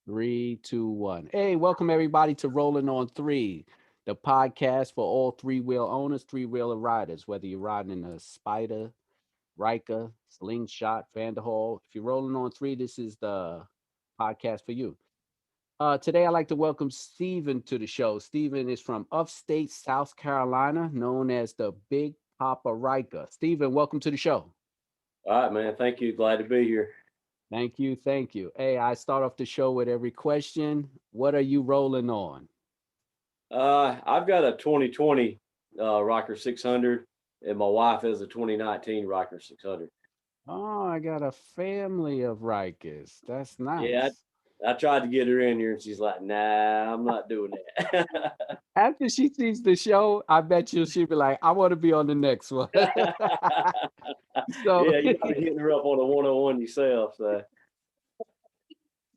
Three, two, one. Hey, welcome everybody to Rolling on Three, the podcast for all three-wheel owners, three-wheeler riders, whether you're riding in a Spider, Ryker, Slingshot, Vanderhall. If you're rolling on three, this is the podcast for you. Today, I'd like to welcome Stephen to the show. Stephen is from upstate South Carolina, known as the Big Papa Riker. Stephen, welcome to the show. All right, man. Thank you. Glad to be here. Thank you. Thank you. Hey, I start off the show with every question. What are you rolling on? I've got a 2020 Rocker 600, and my wife has a 2019 Rocker 600. Oh, I got a family of Rikers. That's Yeah, nice. I tried to get her in here, and she's like, "Nah, I'm not doing that." After she sees the show, I bet you she'll be like, I want to be on the next one. So, Yeah, you got to hit her up on a one-on-one yourself. So,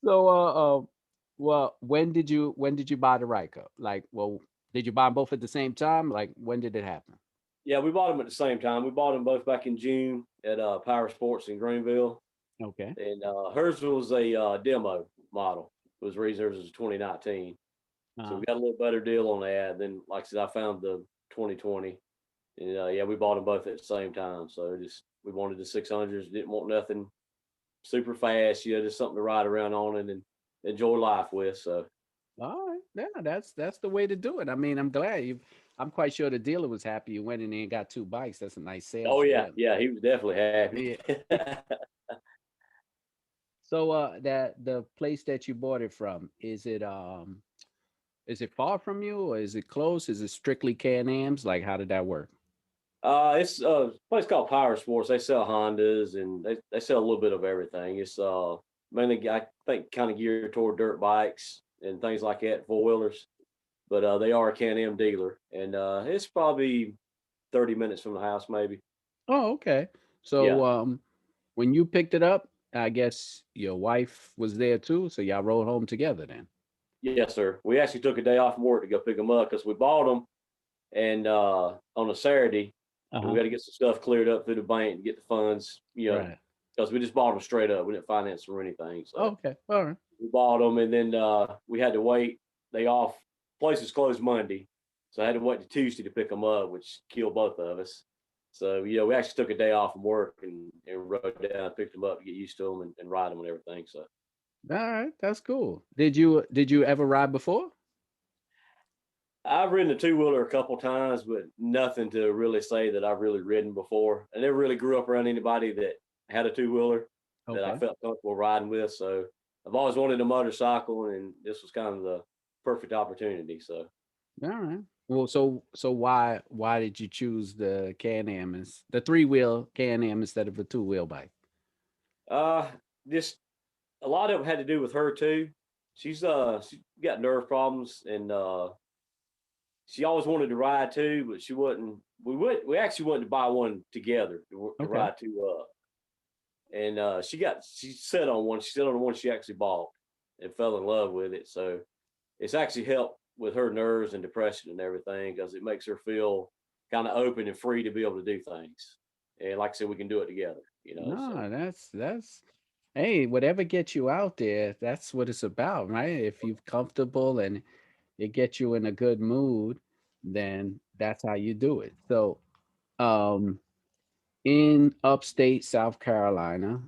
so, well, when did you buy the Riker? Like, well, did you buy them both at the same time? Like, when did it happen? yeah, we bought them at the same time. We bought them both back in June at Power Sports in Greenville, Okay. and hers was a demo model. It was reserved as a 2019. So Uh, we got a little better deal on that. Then, like I said, I found the 2020, and yeah, we bought them both at the same time. So just we wanted the 600s, didn't want nothing super fast, just something to ride around on and enjoy life with. So all right. Yeah, that's the way to do it. I mean, I'm glad you. I'm quite sure the dealer was happy you went in there and got two bikes. That's a nice sale oh for yeah, him. yeah, he was definitely happy. Yeah. So that the place that you bought it from, is it far from you or is it close? Is it strictly Can-Ams? Like how did that work? It's a place called Power Sports. They sell Hondas and they sell a little bit of everything. It's mainly I think kind of geared toward dirt bikes and things like that, four wheelers. But they are a Can-Am dealer, and it's probably 30 minutes from the house, maybe. Oh, okay. So Yeah, when you picked it up, I guess your wife was there too, so y'all rode home together then. yes, sir. We actually took a day off from work to go pick them up because we bought them and on a Saturday, and we Uh-huh. got to get some stuff cleared up through the bank and get the funds, Right. because we just bought them straight up. We didn't finance them or anything. So Okay. All right. we bought them, and then we had to wait. They off places closed Monday, so I had to wait to Tuesday to pick them up, which killed both of us. So yeah, we actually took a day off from work and rode down, picked them up to get used to them and ride them and everything. So All right. That's cool. Did you ever ride before? I've ridden a two wheeler a couple times, but nothing to really say that I've really ridden before. I never really grew up around anybody that had a two wheeler that I Okay. felt comfortable riding with. So I've always wanted a motorcycle, and this was kind of the perfect opportunity. So All right. Well, so why did you choose the Can-Am the three-wheel Can-Am instead of a two-wheel bike? uh, just a lot of it had to do with her too. She got nerve problems, and she always wanted to ride too, but she wouldn't. We actually wanted to buy one together to Okay. ride to. And she set on one. She set on the one she actually bought and fell in love with it. So it's actually helped with her nerves and depression and everything because it makes her feel kind of open and free to be able to do things. And like I said, we can do it together. So No, that's hey, whatever gets you out there, that's what it's about, right? If you're comfortable and it gets you in a good mood, then that's how you do it. So, um, in upstate South Carolina,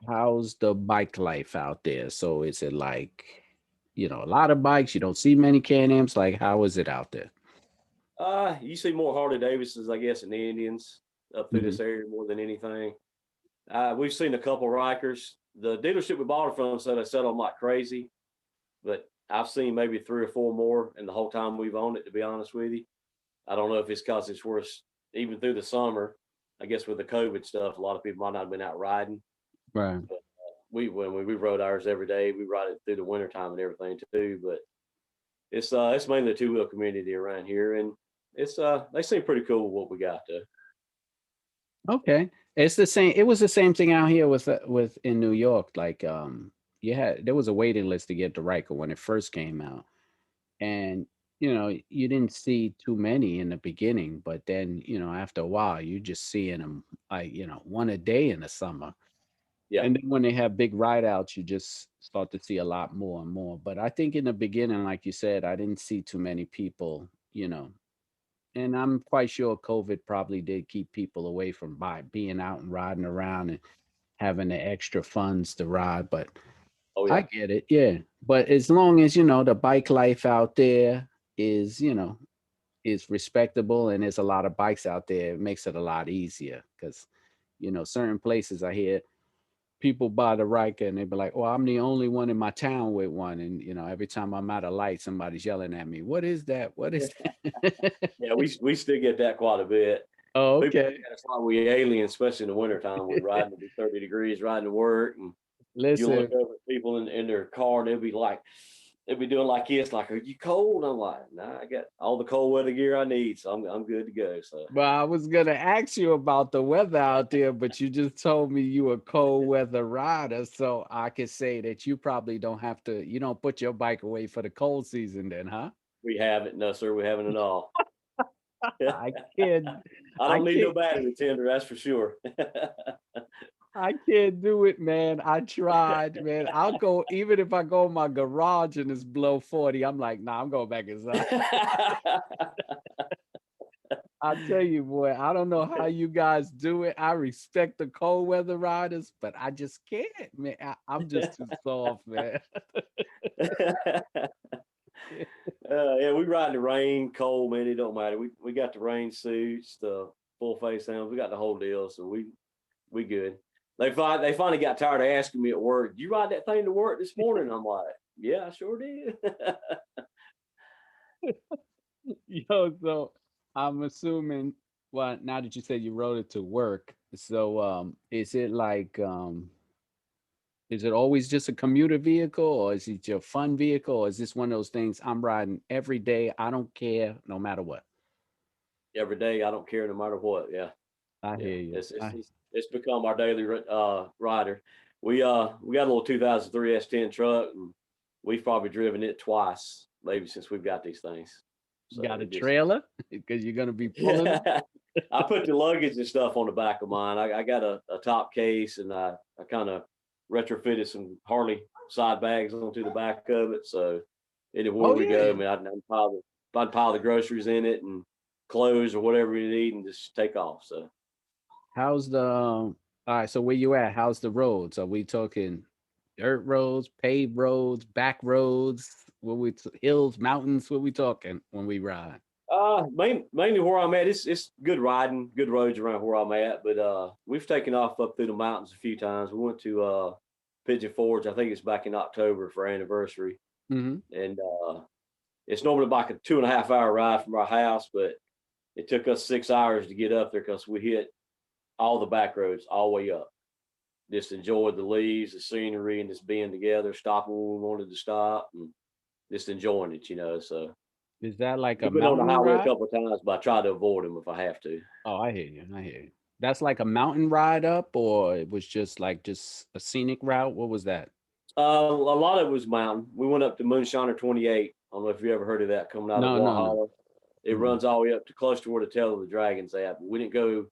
how's the bike life out there? So is it like, a lot of bikes? You don't see many Can-Ams. Like, how is it out there? you see more Harley Davidsons, I guess, and Indians up through this Hmm. area more than anything. We've seen a couple Rikers. The dealership we bought it from said they sell them like crazy, but I've seen maybe three or four more in the whole time we've owned it, to be honest with you. I don't know if it's because it's worse even through the summer. I guess with the COVID stuff, a lot of people might not have been out riding. Right. But we rode ours every day. We ride it through the wintertime and everything too. But it's mainly a two wheel community around here, and it's they seem pretty cool with what we got though. Okay. It's the same. It was the same thing out here with in New York. Like, there was a waiting list to get the Riker when it first came out, and you didn't see too many in the beginning, but then after a while, you just seeing them like one a day in the summer, Yeah. And then when they have big ride outs, you just start to see a lot more and more. But I think in the beginning, like you said, I didn't see too many people, and I'm quite sure COVID probably did keep people away from being out and riding around and having the extra funds to ride. But Oh I yeah. get it, yeah. But as long as the bike life out there is, is respectable and there's a lot of bikes out there, it makes it a lot easier because, certain places I hear people buy the Riker and they be like, "Oh, I'm the only one in my town with one." And every time I'm at a light, somebody's yelling at me, "What is that? What is that?" Yeah, we still get that quite a bit. Oh, People look okay. at us like we aliens, especially in the wintertime. We riding to be 30 degrees, riding to work, and you look Listen, over at people in their car, and they'll be doing like this, like, "Are you cold?" I'm like, "Nah, I got all the cold weather gear I need, so I'm good to go." So well, I was gonna ask you about the weather out there, but you just told me you a cold weather rider, so I could say that you probably don't have to. You don't put your bike away for the cold season, then, huh? we haven't, no sir, we haven't at all. I can't. I I don't need no can't. battery tender, that's for sure. I can't do it, man. I tried, man. I'll go even if I go in my garage and it's below 40. I'm like, nah, I'm going back inside. I tell you, boy, I don't know how you guys do it. I respect the cold weather riders, but I just can't, man. I'm just too soft, man. Yeah, we ride the rain, cold, man. It don't matter. We got the rain suits, the full face helmets. We got the whole deal, so we good. They finally got tired of asking me at work. "You ride that thing to work this morning?" I'm like, "Yeah, I sure did." Yo, so I'm assuming, well, now that you said you rode it to work, so is it always just a commuter vehicle or is it your fun vehicle or is this one of those things I'm riding every day? I don't care no matter what. Every day, I don't care no matter what. Yeah, I yeah. hear you. It's become our daily rider. We got a little 2003 S10 truck, and we've probably driven it twice, maybe since we've got these things. You So got a it just trailer because you're gonna be pulling it. yeah. I put the luggage and stuff on the back of mine. I got a top case, and I kind of retrofitted some Harley side bags onto the back of it. So anywhere Oh we go, I yeah. mean, I'd pile the groceries in it and clothes or whatever you need, and just take off. So How's the all right, so where you at? How's the roads? Are we talking dirt roads, paved roads, back roads? Hills, mountains? What we talking when we ride? mainly where I'm at, it's good riding, good roads around where I'm at. But we've taken off up through the mountains a few times. We went to Pigeon Forge. I think it's back in October for our anniversary, Hmm. and it's normally like a 2.5 hour ride from our house, but it took us 6 hours to get up there because we hit all the back roads all the way up. Just enjoyed the leaves, the scenery, and just being together, stopping when we wanted to stop, and just enjoying it. So Is that like a we've been on the mountain highway a ride? couple of times, but I try to avoid them if I have to. Oh, I hear you. I hear you. That's like a mountain ride up, or it was just a scenic route. What was that? A lot of it was mountain. We went up to Moonshiner 28. I don't know if you ever heard of that coming out of No, no, no. Walhalla. It Mm. runs all the way up to close to where the Tail of the Dragon's at. But we didn't go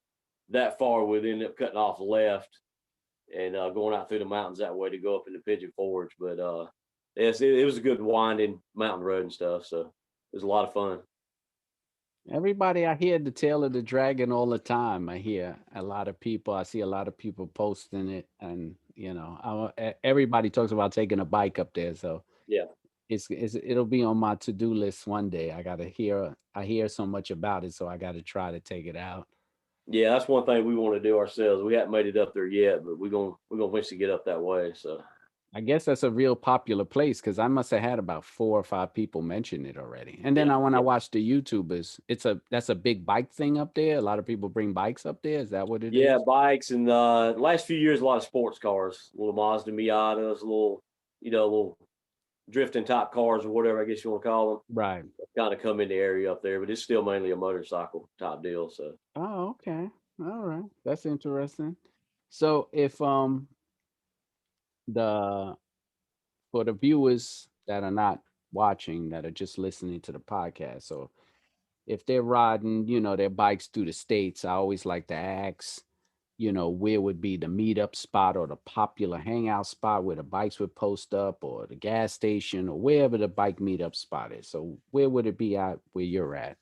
that far. We ended up cutting off left and going out through the mountains that way to go up into Pigeon Forge. But yes, it was a good winding mountain road and stuff. So it was a lot of fun. Everybody, I hear the tail of the dragon all the time. I hear a lot of people. I see a lot of people posting it, and everybody talks about taking a bike up there. So Yeah. it'll be on my to do list one day. I gotta hear. I hear so much about it, so I gotta try to take it out. Yeah, that's one thing we want to do ourselves. We haven't made it up there yet, but we're gonna eventually get up that way. So I guess that's a real popular place because I must have had about 4 or 5 people mention it already. And then yeah, when I yeah. watch the YouTubers, that's a big bike thing up there. A lot of people bring bikes up there. Is that what it Yeah, is? bikes and the last few years, a lot of sports cars, little Mazda Miatas, little drifting type cars or whatever I guess you want to call them. Right. Kind of come in the area up there, but it's still mainly a motorcycle type deal. So Oh, okay. All right. That's interesting. So if the for the viewers that are not watching, that are just listening to the podcast, so if they're riding, their bikes through the states, I always like to ask, where would be the meetup spot or the popular hangout spot where the bikes would post up, or the gas station, or wherever the bike meetup spot is. So where would it be at where you're at,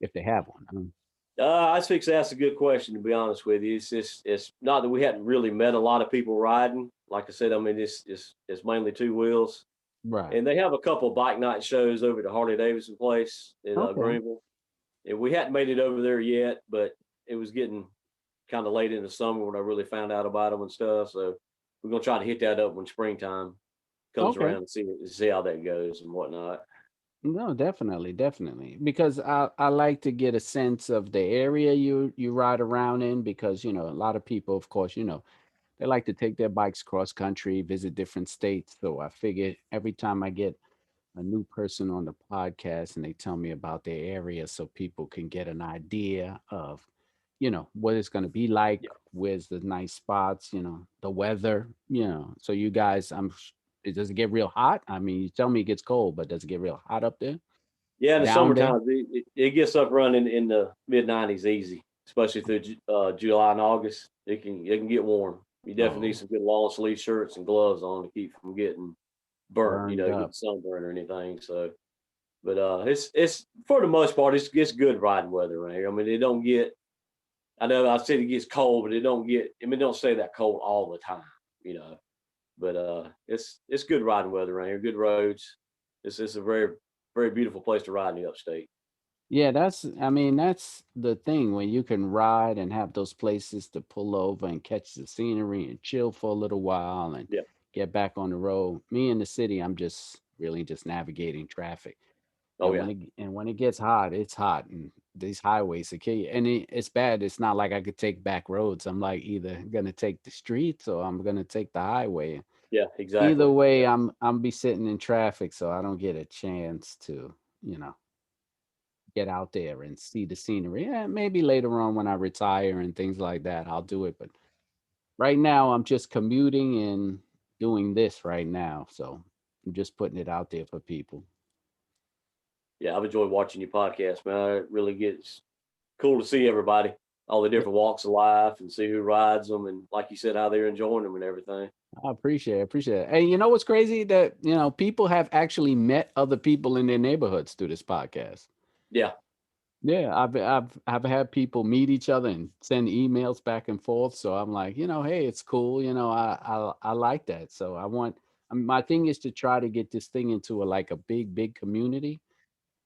if they have one? I think that's a good question. To be honest with you, it's not that we hadn't really met a lot of people riding. Like I said, I mean it's mainly two wheels, Right. and they have a couple of bike night shows over at the Harley Davidson place in Okay. Greenville. And we hadn't made it over there yet, but it was getting kind of late in the summer when I really found out about them and stuff. So we're gonna try to hit that up when springtime comes Okay. around and see how that goes and whatnot. No, definitely, definitely. Because I like to get a sense of the area you ride around in, because a lot of people, of course, they like to take their bikes cross country, visit different states. So I figure every time I get a new person on the podcast and they tell me about their area, so people can get an idea of, what it's going to be like, Yeah, where's the nice spots, the weather, so you guys, it does it get real hot? I mean, you tell me it gets cold, but does it get real hot up there, yeah. In the down there? summertime, it gets up running in the mid 90s easy, especially through July and August. It can get warm. You definitely need Oh, some good long sleeve shirts and gloves on to keep from getting burnt. burned Getting up. sunburn or anything. So, but it's for the most part, it's good riding weather around here. I mean, it don't get. I know I said it gets cold, but it don't get. I mean, it don't stay that cold all the time, you know. But it's good riding weather around here. Good roads. It's a very beautiful place to ride in the upstate. Yeah, I mean, that's the thing, when you can ride and have those places to pull over and catch the scenery and chill for a little while and Yeah. get back on the road. Me in the city, I'm just really just navigating traffic. Oh yeah. And when it gets hot, it's hot, and these highways are kill you. And it's bad. It's not like I could take back roads. I'm like either gonna take the streets or I'm gonna take the highway. Yeah. Either Exactly. way, Yeah. I'm be sitting in traffic, so I don't get a chance to, you know, get out there and see the scenery. Yeah, maybe later on when I retire and things like that, I'll do it. But right now, I'm just commuting and doing this right now. So I'm just putting it out there for people. Yeah. I've enjoyed watching your podcast, man. It really gets cool to see everybody, all the Yeah, different walks of life, and see who rides them, and like you said, how they're enjoying them and everything. I appreciate it. Appreciate it. And you know what's crazy? That, people have actually met other people in their neighborhoods through this podcast. Yeah. Yeah, I've had people meet each other and send emails back and forth. So I'm like, hey, it's cool. I like that. So my thing is to try to get this thing into like a big community.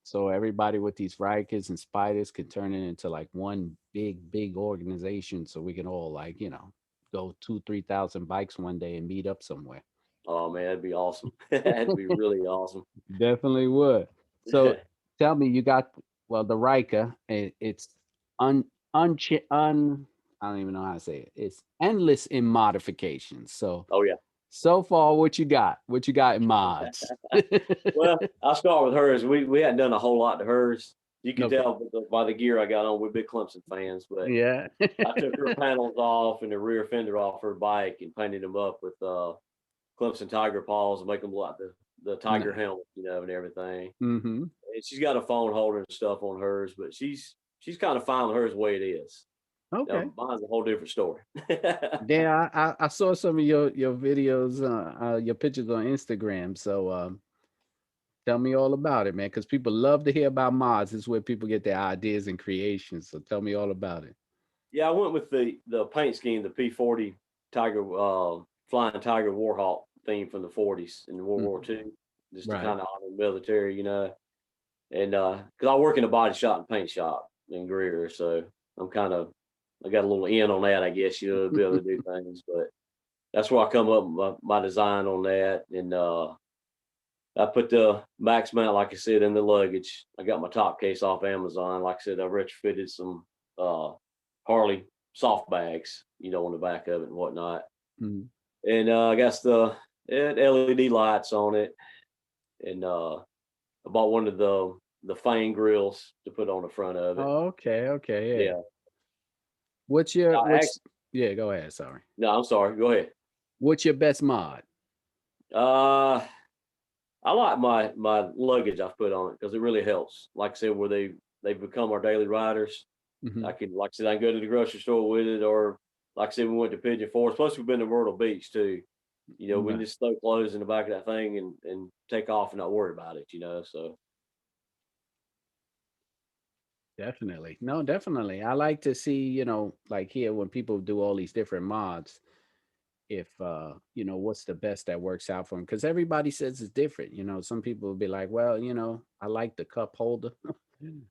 So everybody with these Rikers and Spiders can turn it into like one big organization. So we can all, like, go 3,000 bikes one day and meet up somewhere. Oh man, that'd be awesome. That'd be really awesome. Definitely would. So tell me, you got, well, the Riker. It's un un I don't even know how to say it. It's endless in modifications. So Oh yeah. so far, what you got? What you got in mods? Well, I'll start with hers. We hadn't done a whole lot to hers. You can Okay. tell by the gear I got on. We're big Clemson fans, but Yeah. I took her panels off and the rear fender off her bike and painted them up with Clemson tiger paws and make them look like the tiger Nice. helmet, and everything. Mm-hmm. And she's got a phone holder and stuff on hers, but she's kind of fine with hers the way it is. Okay. Now mine's a whole different story. Yeah, I saw some of your videos, your pictures on Instagram. So tell me all about it, man, because people love to hear about mods. It's where people get their ideas and creations. So tell me all about it. Yeah, I went with the paint scheme, the P40 Tiger Flying Tiger Warhawk theme from the 40s in World War Mhm. II, just to Right. kind of honor the military, And because I work in a body shop and paint shop in Greer, so I got a little in on that, I guess, to be able to do things. But that's where I come up with my design on that, and I put the max mount, like I said, in the luggage. I got my top case off Amazon. Like I said, I retrofitted some uh, Harley soft bags, on the back of it and whatnot. Mhm. And I got it had LED lights on it, and I bought one of the Fang grills to put on the front of it. Oh, okay, okay, yeah. Yeah. What's your I what's actually, Yeah, go ahead, sorry. no, I'm sorry. Go ahead. What's your best mod? Uh, I like my luggage I've put on it because it really helps. Like I said, where they've become our daily riders. Mhm. I could, like I said, I can go to the grocery store with it, or like I said, we went to Pigeon Forge. Plus, we've been to Myrtle Beach too. We can Right. just throw clothes in the back of that thing and take off and not worry about it. So Definitely. No, definitely. I like to see, like here when people do all these different mods, if what's the best that works out for them, because everybody says it's different. Some people will be like, well, I like the cup holder.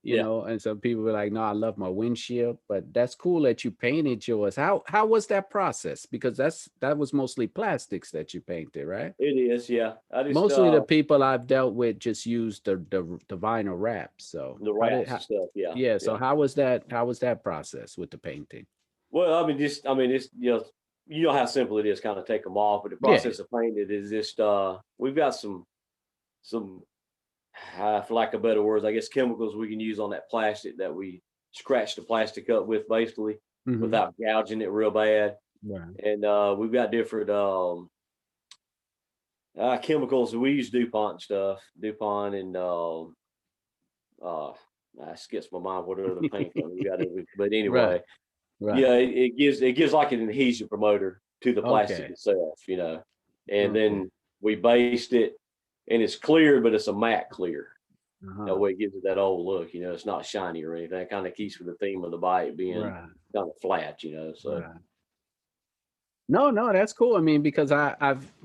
yeah, And some people were like, no, I love my windshield. But that's cool that you painted yours. How was that process? Because that was mostly plastics that you painted, right? it is. Yeah, I just Mostly the people I've dealt with just use the vinyl wrap. So the how did wraps and stuff. Yeah, yeah, so yeah. how was that process with the painting? Well, it's you know how simple it is, kind of take them off, but the Yeah. process of painting it is just we've got some for lack of better words, I guess chemicals we can use on that plastic that we scratch the plastic up with basically Hmm. without gouging it real bad. Right. And we've got different chemicals. We use DuPont and stuff, DuPont and uh, that skips my mind what other paint company we got. But Right. anyway, Right. yeah, it gives like an adhesion promoter to the plastic Okay. itself. And Okay. then we based it, and it's clear, but it's a matte clear. That Uh-huh. way it gives it that old look. It's not shiny or anything. It kind of keeps with the theme of the bite being Right. kind of flat. So Right. No, no, that's cool. I mean, because I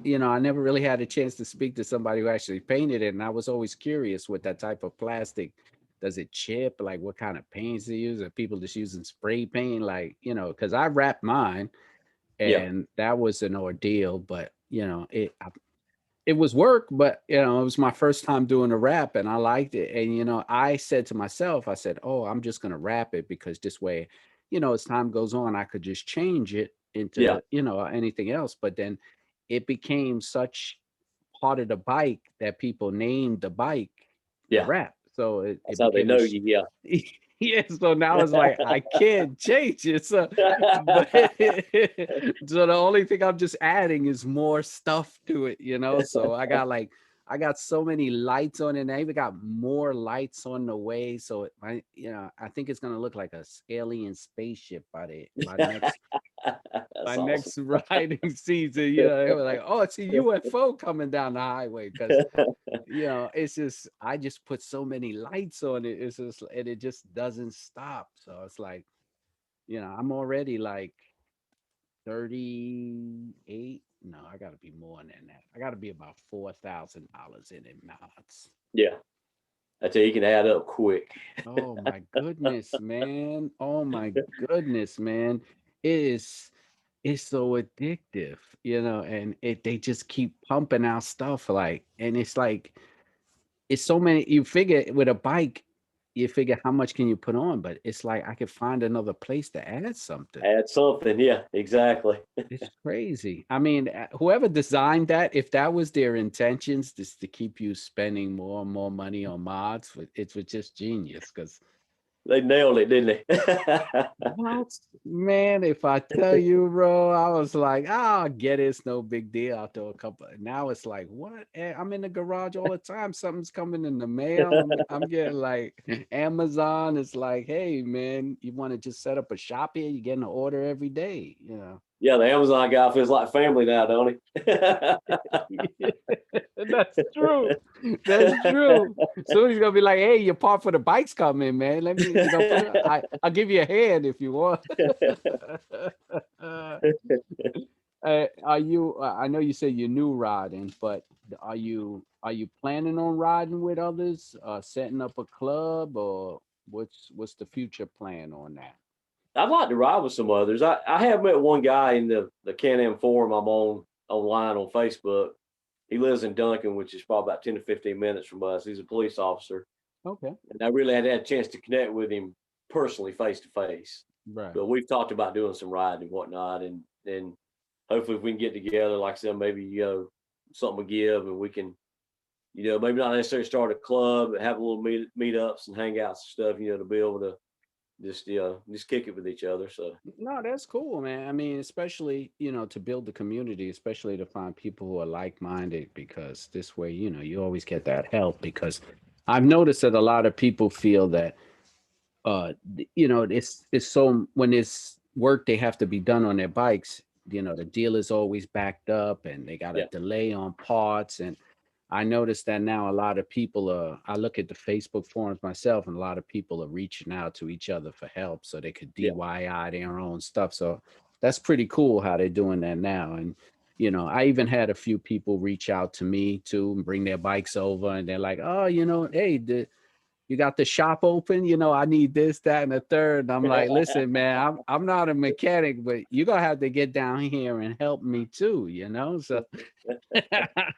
never really had a chance to speak to somebody who actually painted it, and I was always curious with that type of plastic. Does it chip? Like, what kind of paints they use? Are people just using spray paint? Like, because I wrapped mine, yeah, and that was an ordeal. But it was work, but it was my first time doing a wrap, and I liked it. And I said to myself, I said, "Oh, I'm just gonna wrap it because this way, as time goes on, I could just change it yeah, into anything else." But then it became such part of the bike that people named the bike the yeah. That's so it how they became a know you. Yeah. yeah. So now it's like I can't change it. So, but so the only thing I'm just adding is more stuff to it. So I got so many lights on it, and I even got more lights on the way. So I think it's gonna look like a alien spaceship by That's awesome. next riding season. They were like, "Oh, it's a UFO coming down the highway," because it's just I just put so many lights on it. It's just and it just doesn't stop. So it's like, I'm already like 38. No, I gotta be more than that. I gotta be about $4,000 in it mods. Yeah, I tell you, you can add up quick. Oh my goodness, man. Oh my goodness, man. It is it's so addictive, and they just keep pumping out stuff like, and it's like it's so many. You figure with a bike, you figure how much can you put on, but it's like I could find another place to add something. Add something. Yeah, exactly. It's crazy. I mean, whoever designed that, if that was their intentions, just to keep you spending more and more money on mods, it was just genius. Because They nailed it, didn't they? what, man? If I tell you, bro, I was like, I'll get it. It's no big deal. I'll throw a couple. Now it's like, what? I'm in the garage all the time. Something's coming in the mail. I'm getting like Amazon. It's like, hey, man, you want to just set up a shop here? You're getting an order every day. Yeah, the Amazon guy feels like family now, don't he? That's true. That's true. Soon he's gonna be like, "Hey, your part for the bike's coming, man. Let me, put it. I'll give you a hand if you want." Are you? I know you said you're new riding, but are you planning on riding with others? Setting up a club, or what's the future plan on that? I'd like to ride with some others. I have met one guy in the Can-Am forum I'm on online on Facebook. He lives in Duncan, which is probably about 10 to 15 minutes from us. He's a police officer. Okay. And I really had a chance to connect with him personally, face to face. Right. But we've talked about doing some riding and whatnot. And hopefully if we can get together, like I said, maybe, something to give, and we can, maybe not necessarily start a club, but have a little meetups and hangouts and stuff, to be able to just kick it with each other. So No, that's cool, man. I mean, especially, to build the community, especially to find people who are like-minded, because this way, you always get that help. Because I've noticed that a lot of people feel that it's so when it's work they have to be done on their bikes, the dealer's always backed up and they got a Yeah, delay on parts. And I noticed that now a lot of people I look at the Facebook forums myself, and a lot of people are reaching out to each other for help so they could yeah, DIY their own stuff. So that's pretty cool how they're doing that now. And I even had a few people reach out to me too and bring their bikes over, and they're like, oh, hey, you got the shop open, I need this, that, and the third. And I'm like, listen, man, I'm not a mechanic, but you're gonna have to get down here and help me too, So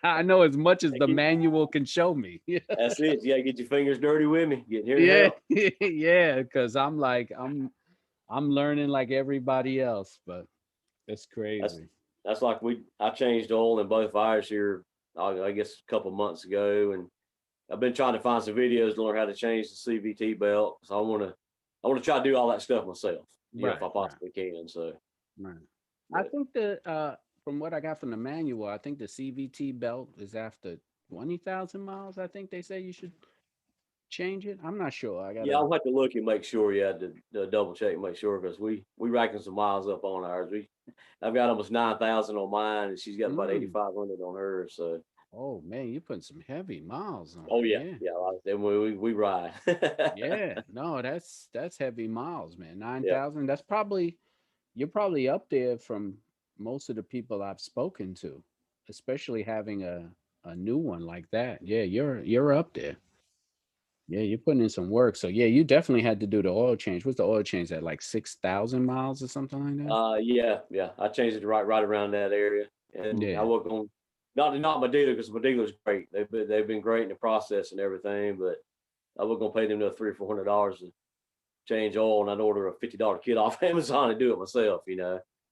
I know as much as the manual can show me. that's it. You gotta get your fingers dirty with me. Getting here to Yeah, help. yeah, because I'm like, I'm learning like everybody else, but it's That's crazy. that's like I changed oil in both fires here. I guess a couple months ago, and I've been trying to find some videos to learn how to change the CVT belt. So I want to try to do all that stuff myself. If Right, I right, possibly can. So, right. I but think from what I got from the manual, I think the CVT belt is after 20,000 miles. I think they say you should change it. I'm not sure. I yeah, gotta. I'll have to look and make sure. Yeah, to double check and make sure because we racking some miles up on ours. I've got almost 9,000 on mine, and she's got about Mm. 8,500 on hers. So, Oh man, you putting some heavy miles on oh it. yeah, Yeah, yeah, then we ride. yeah. No, that's heavy miles, man. nine Yeah. thousand. That's probably you're probably up there from most of the people I've spoken to, especially having a new one like that. Yeah, you're up there. Yeah, you're putting in some work. So yeah, you definitely had to do the oil change. What's the oil change at like 6,000 miles or something like that? Yeah, yeah. I changed it right around that area, and I Yeah. work on not my dealer because my dealer's great. They've been great in the process and everything, but I was gonna pay them another $300 or $400 to change oil, and I'd order a $50 kit off Amazon and do it myself.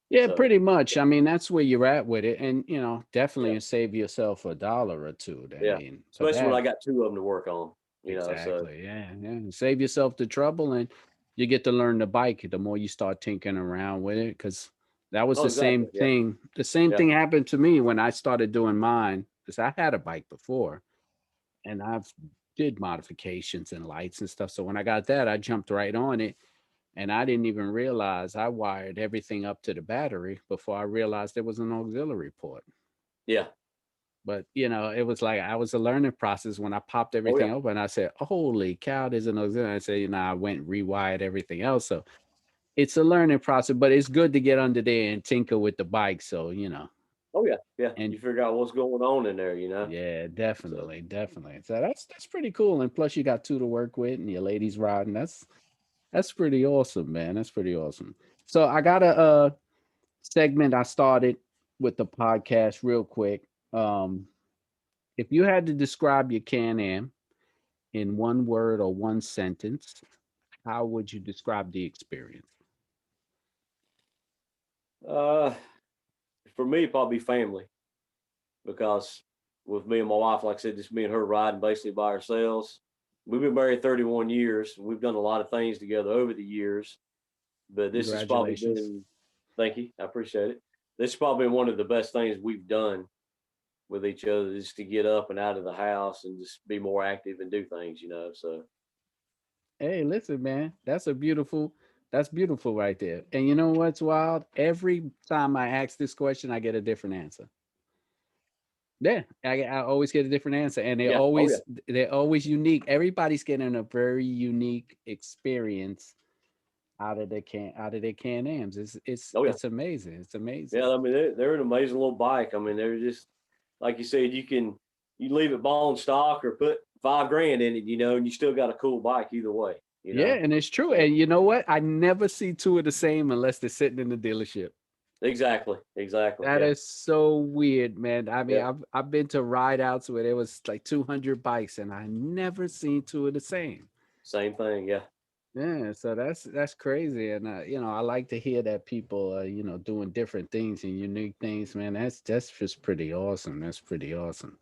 Yeah, So pretty much. I mean, that's where you're at with it. And, yeah, definitely save yourself a dollar or two. I yeah. mean, for Especially when that, I got two of them to work on. So exactly. Yeah, yeah. Save yourself the trouble and you get to learn the bike the more you start tinkering around with it. Cause that was oh, the exactly. same Yeah, thing. The same yeah. thing happened to me when I started doing mine. Cause I had a bike before and I've did modifications and lights and stuff. So when I got that, I jumped right on it. And I didn't even realize I wired everything up to the battery before I realized there was an auxiliary port. Yeah. But it was like I was a learning process when I popped Oh yeah. everything open. I said, "Holy cow, there's an auxiliary." I said, I went and rewired everything else. So it's a learning process, but it's good to get under there and tinker with the bike. So Oh yeah. Yeah. and You figure out what's going on in there. yeah, So definitely, definitely. So that's pretty cool. And plus, you got two to work with, and your ladies riding. That's pretty awesome, man. That's pretty awesome. So I got a segment I started with the podcast real quick. Um, if you had to describe your Can-Am in one word or one sentence, how would you describe the experience? uh, for me, probably family because with me and my wife, like I said, just me and her riding basically by ourselves. We've been married 31 years. We've done a lot of things together over the years, but this has probably Congratulations. been, thank you, I appreciate it. This has probably been one of the best things we've done with each other, just to get up and out of the house and just be more active and do things. So, Hey, listen, man, that's beautiful right there. And you know what's wild? Every time I ask this question, I get a different answer. Yeah, I always get a different answer, and yeah, oh yeah, they're always unique. Everybody's getting a very unique experience out of their Can-Ams. oh yeah, It's amazing. It's amazing. yeah. I mean, they're an amazing little bike. I mean, they're just like you said. You leave it bone stock or put 5 grand in it, and you still got a cool bike either way. You Yeah, know. and it's true. So And you know what? I never see two of the same unless they're sitting in the dealership. exactly. That Yeah, is so weird, man. I mean, yeah. I've been to ride outs where there was like 200 bikes, and I never seen two of the same. Same thing. Yeah, Yeah, so that's crazy, and I like to hear that people are doing different things and unique things, man. That's just pretty awesome. That's pretty awesome.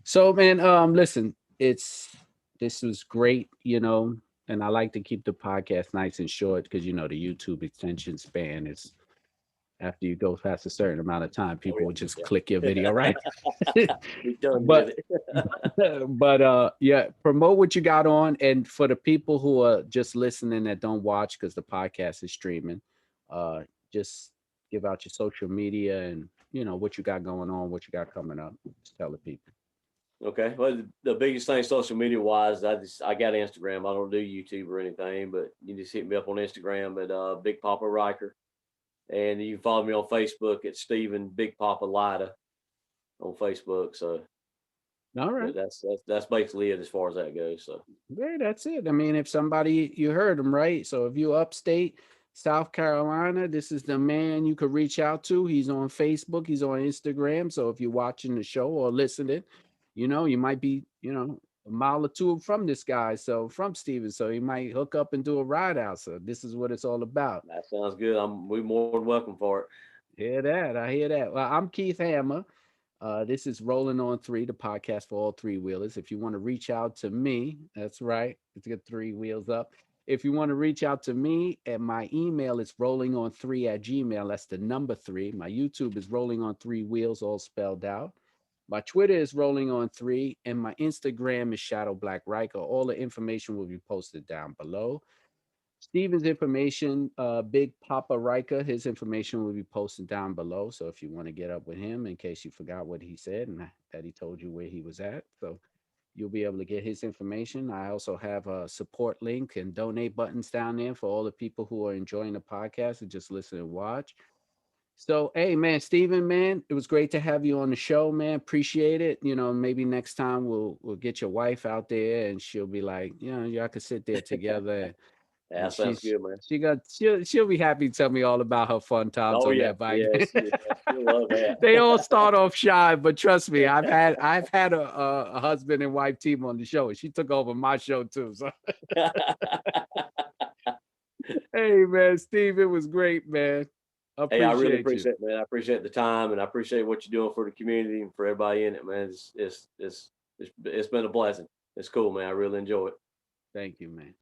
So, man, listen, this was great, and I like to keep the podcast nice and short because the YouTube attention span is After you go past a certain amount of time, people yeah, will just yeah. click your video, right? Be done But with it. but yeah, promote what you got on. And for the people who are just listening that don't watch because the podcast is streaming, uh, just give out your social media and what you got going on, what you got coming up. Just tell the people. Okay. Well, the biggest thing social media wise, I got Instagram. I don't do YouTube or anything, but you just hit me up on Instagram at Big Papa Riker. And you can follow me on Facebook at Stephen Big Papa Lida on Facebook. So All right. but that's basically it as far as that goes. So Yeah, that's it. I mean, if somebody you heard him right. So if you upstate South Carolina, this is the man you could reach out to. He's on Facebook, he's on Instagram. So if you're watching the show or listening, you might be, a mile or two from this guy. So from Steven. So he might hook up and do a ride out. So this is what it's all about. that sounds good. We more than welcome for it. Hear that. I hear that. Well, I'm Keith Hammer. This is Rolling on Three, the podcast for all three wheelers. If you want to reach out to me, that's right. Let's get three wheels up. If you want to reach out to me, and my email is rollingon3@gmail. That's the number three. My YouTube is Rolling on Three Wheels, all spelled out. My Twitter is Rolling on Three, and my Instagram is Shadow Black Riker. All the information will be posted down below. Steven's information, Big Papa Riker, his information will be posted down below. So if you want to get up with him, in case you forgot what he said and that he told you where he was at, so you'll be able to get his information. I also have a support link and donate buttons down there for all the people who are enjoying the podcast and just listen and watch. So, hey, man, Steven, man, it was great to have you on the show, man. Appreciate it. Maybe next time we'll get your wife out there and she'll be like, y'all could sit there together and That sounds good, man. she'll be happy to tell me all about her fun times Oh on yeah, that bike. yeah, you love that. They all start off shy, but trust me, I've had a husband and wife team on the show, and she took over my show too. So hey man, Steve, it was great, man. Hey, I really Appreciate you. appreciate it, man. I appreciate the time, and I appreciate what you're doing for the community and for everybody in it, man. It's been a blessing. It's cool, man. I really enjoy it. Thank you, man.